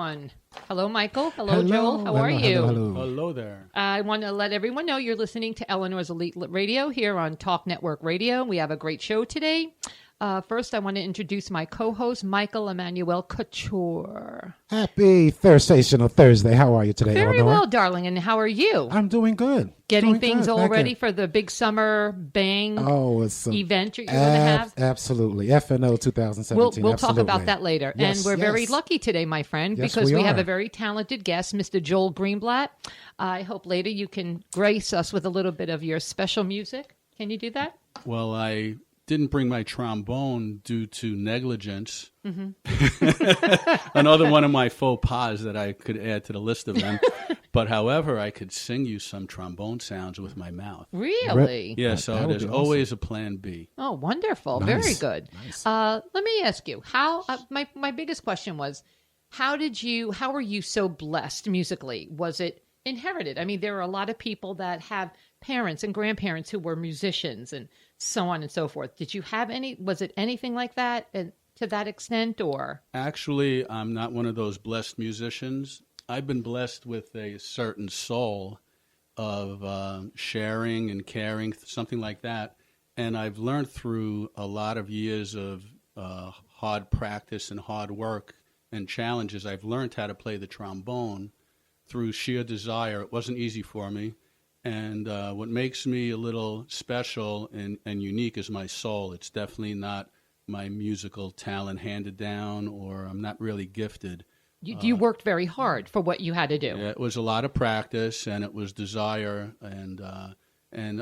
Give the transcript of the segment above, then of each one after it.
everyone. Hello, Michael. Hello, Joel. How are you? Hello there. I want to let everyone know you're listening to Eleanor's Elite Radio here on Talk Network Radio. We have a great show today. First, I want to introduce my co-host, Michael Emmanuel Couture. Happy Thursational Thursday. How are you today, Very Eleanor? well, darling. And how are you? I'm doing good. Getting things all ready for the big summer bang event you're going to have? Absolutely. FNO 2017. We'll talk about that later. Yes, and we're very lucky today, my friend, Yes, because we have are. a very talented guest, Mr. Joel Greenblatt. I hope later you can grace us with a little bit of your special music. Can you do that? Well, I didn't bring my trombone due to negligence. Mm-hmm. Another one of my faux pas that I could add to the list of them. But however, I could sing you some trombone sounds with my mouth. Really? Yeah, so there's always a plan B. Oh, wonderful. Nice. Very good. Nice. Let me ask you, how my biggest question was, how were you so blessed musically? Was it inherited? I mean, there are a lot of people that have parents and grandparents who were musicians and so on and so forth. Did you have was it anything like that to that extent, or? Actually, I'm not one of those blessed musicians. I've been blessed with a certain soul of sharing and caring, something like that. And I've learned through a lot of years of hard practice and hard work and challenges, I've learned how to play the trombone through sheer desire. It wasn't easy for me. And what makes me a little special and unique is my soul. It's definitely not my musical talent handed down, or I'm not really gifted. You worked very hard for what you had to do. Yeah, it was a lot of practice, and it was desire, and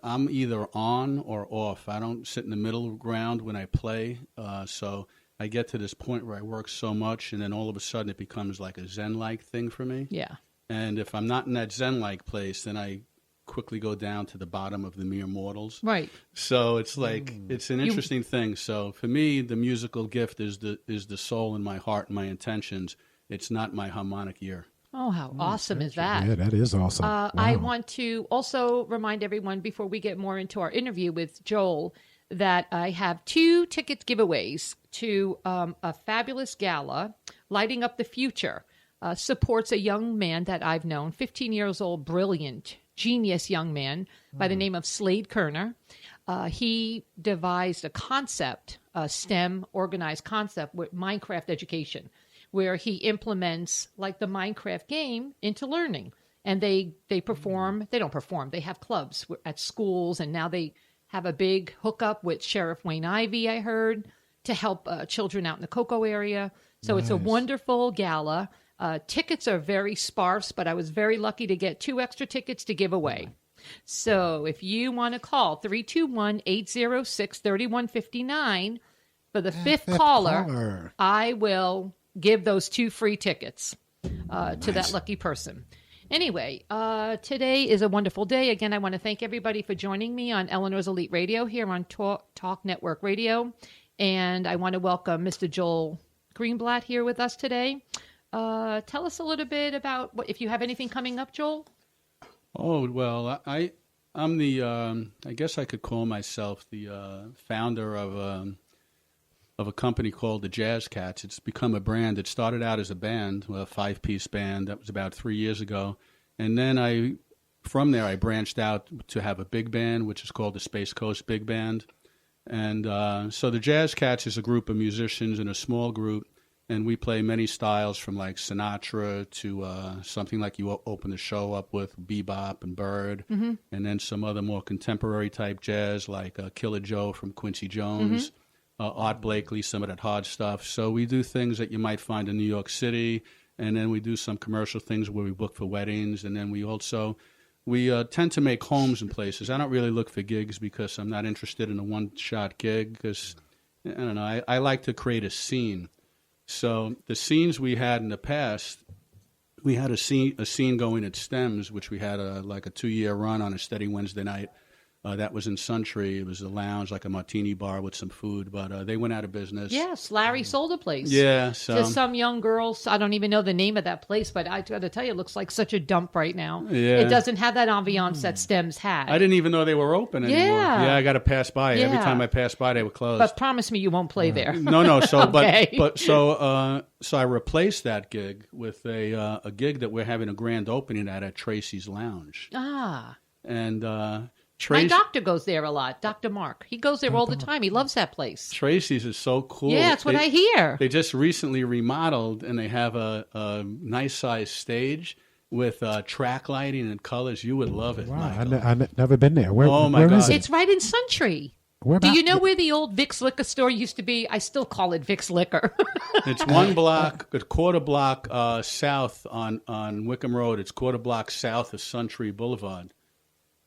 I'm either on or off. I don't sit in the middle ground when I play, so I get to this point where I work so much, and then all of a sudden it becomes like a Zen-like thing for me. Yeah. And if I'm not in that Zen-like place, then I quickly go down to the bottom of the mere mortals. Right. So it's like it's an interesting thing. So for me, the musical gift is the soul in my heart and my intentions. It's not my harmonic ear. Oh, how awesome is that? Yeah, that is awesome. Wow. I want to also remind everyone before we get more into our interview with Joel that I have 2 ticket giveaways to a fabulous gala, Lighting Up the Future. Supports a young man that I've known, 15 years old, brilliant, genius young man by the name of Slade Kerner. He devised a concept, a STEM organized concept with Minecraft education, where he implements like the Minecraft game into learning. And they perform, they don't perform, they have clubs at schools, and now they have a big hookup with Sheriff Wayne Ivey, I heard, to help children out in the Cocoa area. So It's a wonderful gala. Tickets are very sparse, but I was very lucky to get 2 extra tickets to give away. So if you want to call 321-806-3159 for the fifth caller, I will give those 2 free tickets to that lucky person. Anyway, today is a wonderful day. Again, I want to thank everybody for joining me on Eleanor's Elite Radio here on Talk Network Radio. And I want to welcome Mr. Joel Greenblatt here with us today. Tell us a little bit about if you have anything coming up, Joel. Oh, well, I'm the I guess I could call myself the founder of a company called the Jazz Cats. It's become a brand. It started out as a band, a 5-piece band. That was about 3 years ago, and then from there I branched out to have a big band, which is called the Space Coast Big Band. And so the Jazz Cats is a group of musicians in a small group. And we play many styles from like Sinatra to something like you open the show up with, bebop and bird, and then some other more contemporary type jazz like Killer Joe from Quincy Jones, Art Blakely, some of that hard stuff. So we do things that you might find in New York City, and then we do some commercial things where we book for weddings, and then we tend to make homes in places. I don't really look for gigs because I'm not interested in a one-shot gig because, I don't know, I like to create a scene. So the scenes we had in the past, we had a scene going at Stems, which we had like a 2-year run on a steady Wednesday night, That was in Suntree. It was a lounge, like a martini bar with some food, but they went out of business. Yes, Larry sold a place. Yeah, to some young girls. I don't even know the name of that place, but I got to tell you, it looks like such a dump right now. Yeah. It doesn't have that ambiance that Stems had. I didn't even know they were open anymore. Yeah, I got to pass by. Every time I pass by, they were closed. But promise me you won't play there. No. So, Okay. so I replaced that gig with a gig that we're having a grand opening at Tracy's Lounge. And my doctor goes there a lot, Dr. Mark. He goes there all the time. He loves that place. Tracy's is so cool. Yeah, that's what I hear. They just recently remodeled, and they have a nice-sized stage with track lighting and colors. You would love it. Wow, I've never been there. Where my God. is it? It's right in Suntree. Do you know where the old Vic's Liquor store used to be? I still call it Vic's Liquor. It's one block, a quarter block south on Wickham Road. It's quarter block south of Suntree Boulevard.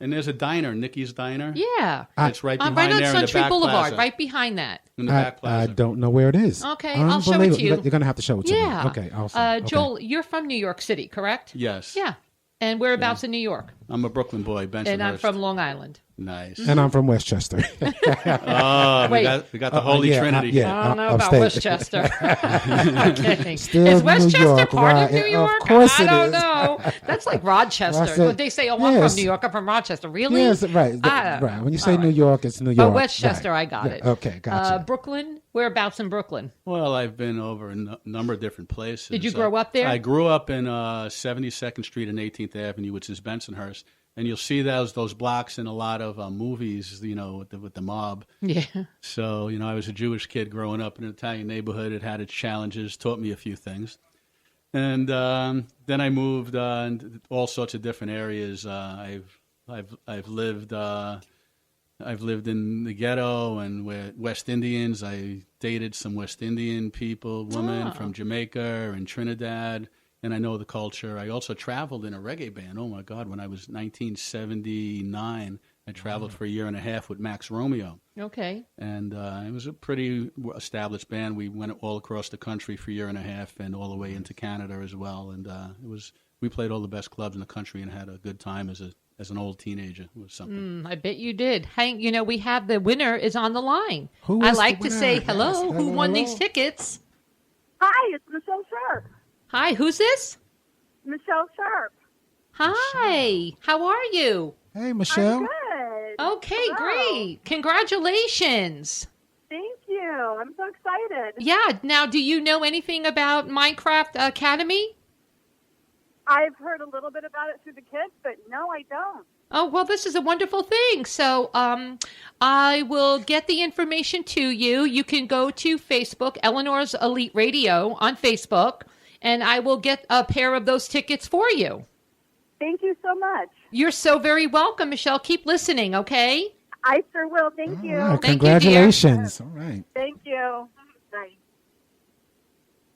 And there's a diner, Nikki's Diner. Yeah. It's right behind right on there in the Suntree back Boulevard, plaza. right behind that. In the back plaza. I don't know where it is. Okay, I'll show it to you. You're going to have to show it to me. Yeah. Okay, awesome. Joel, you're from New York City, correct? Yes. Yeah. And whereabouts in New York? I'm a Brooklyn boy, Bensonhurst. And I'm from Long Island. Nice. And I'm from Westchester. Oh, we got the Holy Trinity. I don't know about upstate. Westchester. Okay. Still Is Westchester New York, part right? of New York? Of course I it don't is. know. That's like Rochester. Well, I said- Well, they say, I'm yes. from New York. I'm from Rochester. Really? Yes, right. Ah, Right. When you say all New right. York, it's New York. Westchester, Right. I got it. Okay, gotcha. Brooklyn? Whereabouts in Brooklyn? Well, I've been over a number of different places. Did you grow up there? I grew up in 72nd Street and 18th Avenue, which is Bensonhurst. And you'll see those blocks in a lot of movies, with the mob. Yeah. So, I was a Jewish kid growing up in an Italian neighborhood. It had its challenges, taught me a few things. And then I moved all sorts of different areas. I've lived in the ghetto and West Indians. I dated some West Indian women from Jamaica and Trinidad. And I know the culture. I also traveled in a reggae band. Oh, my God. When I was 1979, I traveled for a year and a half with Max Romeo. Okay. And it was a pretty established band. We went all across the country for a year and a half and all the way into Canada as well. And we played all the best clubs in the country and had a good time as an old teenager. It was something. I bet you did. Hank, we have the winner is on the line. Who I is like the to winner? say Yes, hello. Who won hello. these tickets? Hi, it's Michelle Sharp. Hi, who's this? Michelle Sharp. Hi. How are you? Hey, Michelle. I'm good. Okay, Hello. great. Congratulations. Thank you. I'm so excited. Yeah. Now, do you know anything about Minecraft Academy? I've heard a little bit about it through the kids, but no, I don't. Oh, well, this is a wonderful thing. So I will get the information to you. You can go to Facebook, Eleanor's Elite Radio on Facebook, and I will get a pair of those tickets for you. Thank you so much. You're so very welcome, Michelle. Keep listening, okay? I sure will. Thank you. All right, Thank you, dear. congratulations. All right. Thank you. Bye.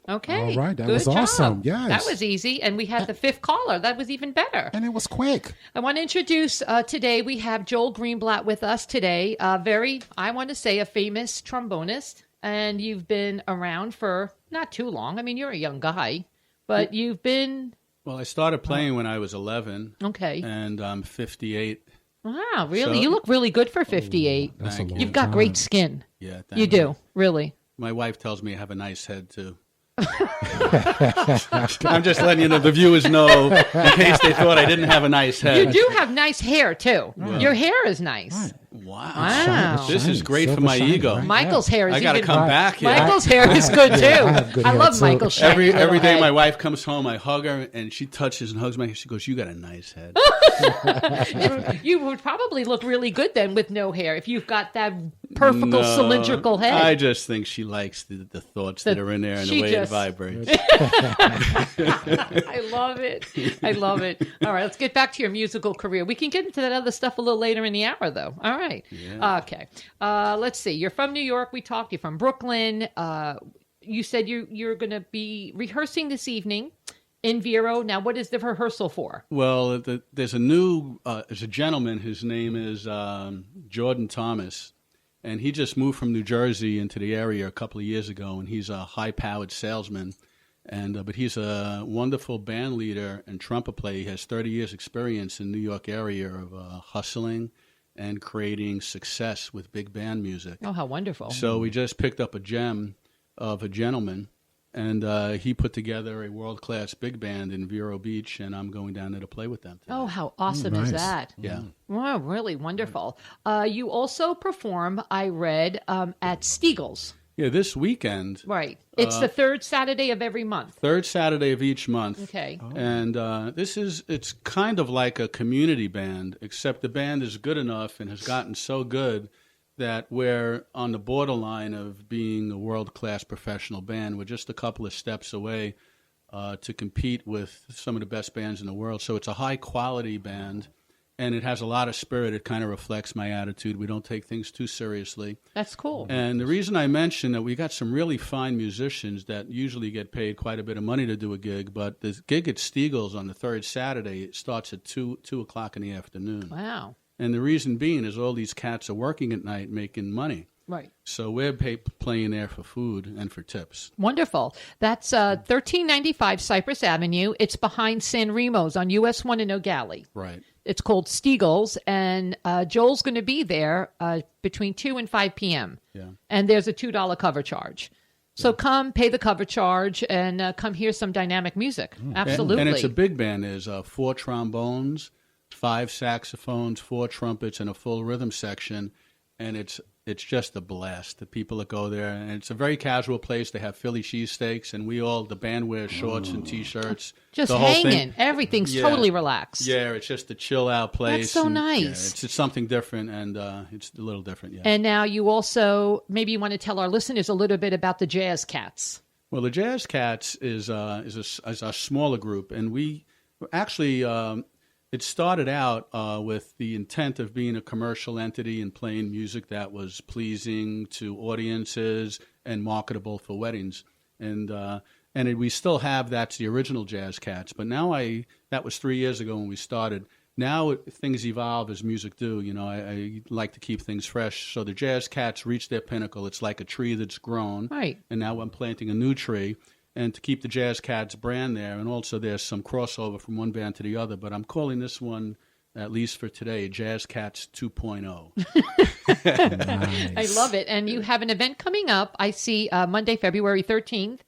Okay. All right, that Good was job. awesome. Yes. That was easy. And we had the fifth caller. That was even better. And it was quick. I want to introduce today, we have Joel Greenblatt with us today. I want to say, a famous trombonist. And you've been around for not too long. I mean, you're a young guy, but you've been... Well, I started playing when I was 11. Okay. And I'm 58. Wow, really? So- You look really good for 58. That's Thank a long You've got time. great skin. Yeah, You do, really. My wife tells me I have a nice head, too. I'm just letting you know, the viewers know, in case they thought I didn't have a nice head. You do have nice hair, too. Your hair is nice. Right. Wow. Wow. This is great for Silver my shiny, ego. right? Michael's hair is I got to even... come back here. Michael's hair is good, too. I have good I hair, love too. Michael's shiny Every little day head. my wife comes home, I hug her, and she touches and hugs me. She goes, "You got a nice head." You would probably look really good then with no hair if you've got that perfect No, cylindrical head. I just think she likes the thoughts that are in there and she the way just- it vibrates. I love it. I love it. All right, let's get back to your musical career. We can get into that other stuff a little later in the hour, though. All right. Yeah. Okay. Let's see. You're from New York. We talked. You're from Brooklyn. You said you're going to be rehearsing this evening in Vero. Now, what is the rehearsal for? Well, there's a gentleman. His name is Jordan Thomas, and he just moved from New Jersey into the area a couple of years ago, and he's a high-powered salesman. But he's a wonderful band leader and trumpet player. He has 30 years experience in the New York area of hustling and creating success with big band music. Oh, how wonderful. So we just picked up a gem of a gentleman, and he put together a world-class big band in Vero Beach, and I'm going down there to play with them today. Oh, how awesome is nice. that? Yeah. Wow, really wonderful. You also perform, I read, at Stiegel's. Yeah, this weekend, Right. It's the third Saturday of every month. third Saturday of each month. Okay. And it's kind of like a community band, except the band is good enough and has gotten so good that we're on the borderline of being a world-class professional band. We're just a couple of steps away to compete with some of the best bands in the world. So it's a high-quality band, and it has a lot of spirit. It kind of reflects my attitude. We don't take things too seriously. That's cool. And the reason I mention that we got some really fine musicians that usually get paid quite a bit of money to do a gig, but the gig at Stiegel's on the third Saturday, it starts at 2 o'clock in the afternoon. Wow. And the reason being is all these cats are working at night making money. Right. So we're playing there for food and for tips. Wonderful. That's 1395 Cypress Avenue. It's behind San Remo's on US 1 in Nogales. Right. It's called Stiegel's, and Joel's going to be there between 2 and 5 p.m. Yeah. And there's a $2 cover charge. So come, pay the cover charge, and come hear some dynamic music. Absolutely. And it's a big band. There's 4 trombones, 5 saxophones, 4 trumpets, and a full rhythm section. And it's just a blast. The people that go there, and it's a very casual place. They have Philly cheesesteaks, and the band wears shorts and T-shirts. just the whole hanging. thing. Everything's Yeah. totally relaxed. Yeah, it's just a chill out place. That's so and, nice. Yeah, it's something different, and it's a little different. Yeah. And now you also, maybe you want to tell our listeners a little bit about the Jazz Cats. Well, the Jazz Cats is a smaller group, and we actually it started out with the intent of being a commercial entity and playing music that was pleasing to audiences and marketable for weddings, and we still have that's the original Jazz Cats. But now that was 3 years ago when we started. Now things evolve as music do. You know, I like to keep things fresh. So the Jazz Cats reached their pinnacle. It's like a tree that's grown. Right. And now I'm planting a new tree. And to keep the Jazz Cats brand there. And also there's some crossover from one band to the other. But I'm calling this one, at least for today, Jazz Cats 2.0. Nice. I love it. And you have an event coming up, I see, Monday, February 13th.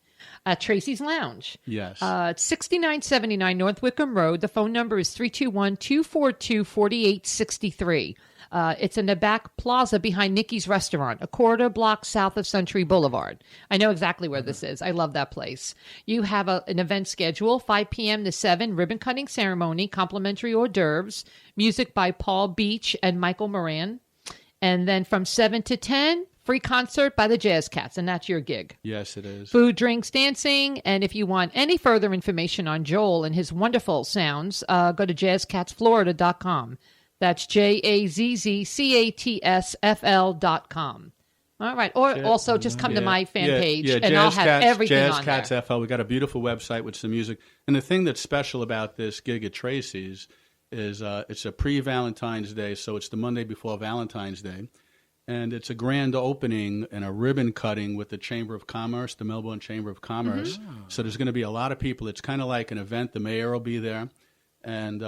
Tracy's Lounge. Yes. It's 6979 North Wickham Road. The phone number is 321-242-4863. It's in the back plaza behind Nikki's Restaurant, a quarter block south of Century Boulevard. I know exactly where this is. I love that place. You have an event schedule, 5 p.m. to 7, ribbon cutting ceremony, complimentary hors d'oeuvres, music by Paul Beach and Michael Moran. And then from 7 to 10, free concert by the Jazz Cats, and that's your gig. Yes, it is. Food, drinks, dancing. And if you want any further information on Joel and his wonderful sounds, go to jazzcatsflorida.com. That's JAZZCATSFL.com. All right. Or also just come to my fan page, and I'll have everything Jazz on Cats there. FL. We got a beautiful website with some music. And the thing that's special about this gig at Tracy's is it's a pre-Valentine's Day, so it's the Monday before Valentine's Day. And it's a grand opening and a ribbon cutting with the Chamber of Commerce, the Melbourne Chamber of Commerce. Mm-hmm. So there's going to be a lot of people. It's kind of like an event. The mayor will be there. And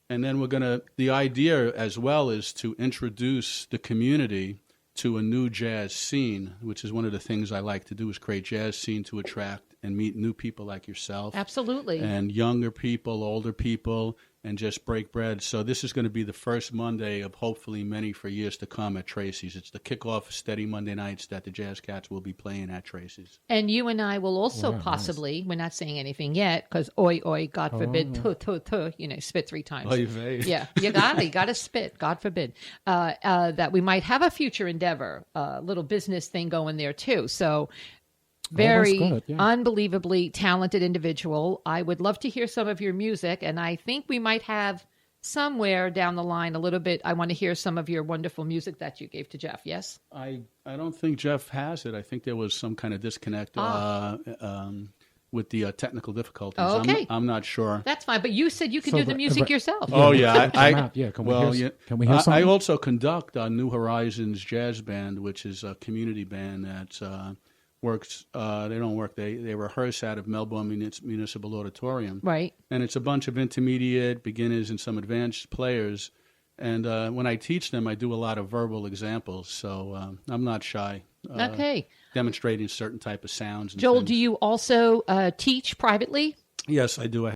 then the idea as well is to introduce the community to a new jazz scene, which is one of the things I like to do, is create jazz scene to attract and meet new people like yourself. Absolutely. And younger people, older people, and just break bread. So this is going to be the first Monday of hopefully many for years to come at Tracy's. It's the kickoff steady Monday nights that the Jazz Cats will be playing at Tracy's. And you and I will also possibly, we're not saying anything yet, because oi, oi, God forbid, spit 3 times. Oy vey. Yeah, you got to spit, God forbid. That we might have a future endeavor, little business thing going there too. So very good, yeah. unbelievably talented individual. I would love to hear some of your music, and I think we might have somewhere down the line a little bit. I want to hear some of your wonderful music that you gave to Jeff. Yes? I don't think Jeff has it. I think there was some kind of disconnect with the technical difficulties. Oh, okay. I'm not sure. That's fine, but you said you can do the music yourself. Oh yeah, Can we hear something? I also conduct New Horizons Jazz Band, which is a community band that works. They don't work. They rehearse out of Melbourne Municipal Auditorium. Right. And it's a bunch of intermediate, beginners, and some advanced players. And when I teach them, I do a lot of verbal examples, so I'm not shy. Okay. Demonstrating certain type of sounds. And Joel, things. do you also teach privately? Yes, I do.